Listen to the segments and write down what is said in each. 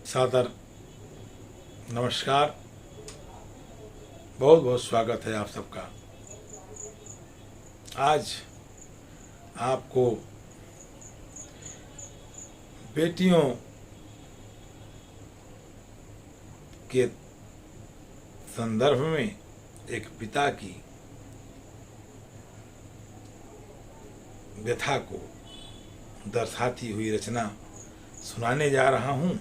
सादर नमस्कार। बहुत बहुत स्वागत है आप सबका। आज आपको बेटियों के संदर्भ में एक पिता की व्यथा को दर्शाती हुई रचना सुनाने जा रहा हूँ।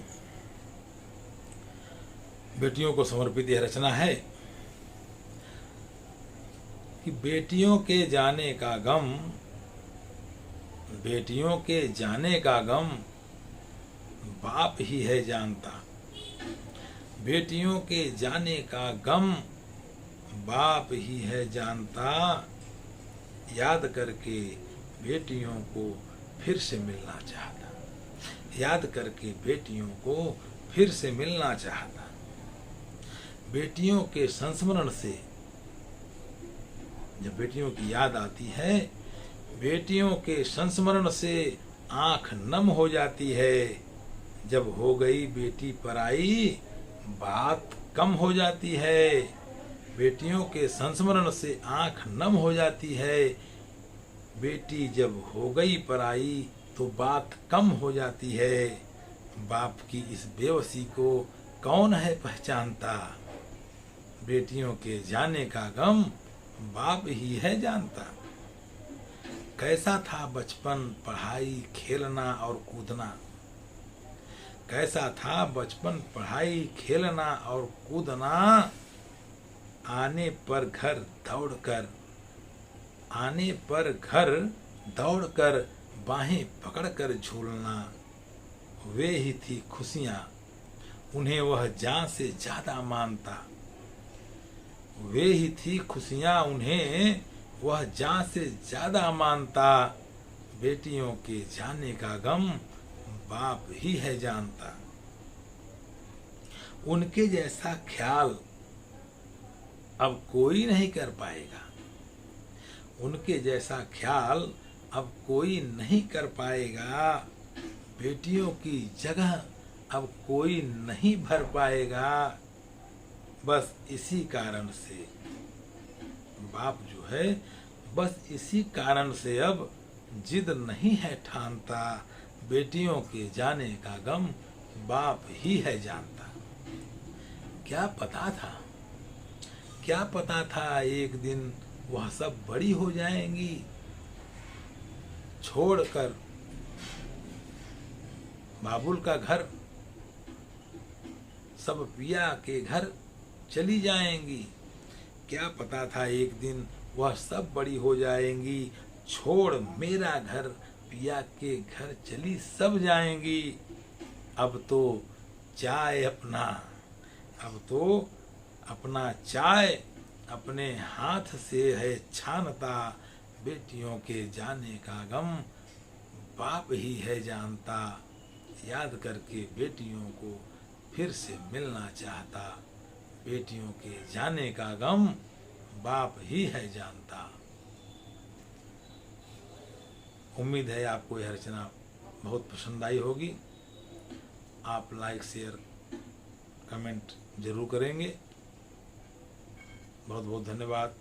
बेटियों को समर्पित यह रचना है कि बेटियों के जाने का गम, बेटियों के जाने का गम बाप ही है जानता। बेटियों के जाने का गम बाप ही है जानता। याद करके बेटियों को फिर से मिलना चाहता। याद करके बेटियों को फिर से मिलना चाहता। बेटियों के संस्मरण से जब बेटियों की याद आती है, बेटियों के संस्मरण से आंख नम हो जाती है। जब हो गई बेटी पराई, बात कम हो जाती है। बेटियों के संस्मरण से आंख नम हो जाती है। बेटी जब हो गई पराई तो बात कम हो जाती है। बाप की इस बेवसी को कौन है पहचानता। बेटियों के जाने का गम बाप ही है जानता। कैसा था बचपन, पढ़ाई, खेलना और कूदना। कैसा था बचपन, पढ़ाई, खेलना और कूदना। आने पर घर दौड़कर, आने पर घर दौड़कर बाहें पकड़कर झूलना। वे ही थी खुशियां, उन्हें वह जान से ज्यादा मानता। वे ही थी खुशियां, उन्हें वह जान से ज्यादा मानता। बेटियों के जाने का गम बाप ही है जानता। उनके जैसा ख्याल अब कोई नहीं कर पाएगा। उनके जैसा ख्याल अब कोई नहीं कर पाएगा। बेटियों की जगह अब कोई नहीं भर पाएगा। बस इसी कारण से बाप जो है, बस इसी कारण से अब जिद नहीं है ठानता। बेटियों के जाने का गम बाप ही है जानता। क्या पता था, क्या पता था एक दिन वह सब बड़ी हो जाएंगी। छोड़कर बाबुल का घर, सब पिया के घर चली जाएंगी। क्या पता था एक दिन वह सब बड़ी हो जाएंगी। छोड़ मेरा घर, पिया के घर चली सब जाएंगी। अब तो चाय अपना, अब तो अपना चाय अपने हाथ से है छानता। बेटियों के जाने का गम बाप ही है जानता। याद करके बेटियों को फिर से मिलना चाहता। बेटियों के जाने का गम बाप ही है जानता। उम्मीद है आपको यह रचना बहुत पसंद आई होगी। आप लाइक, शेयर, कमेंट जरूर करेंगे। बहुत बहुत धन्यवाद।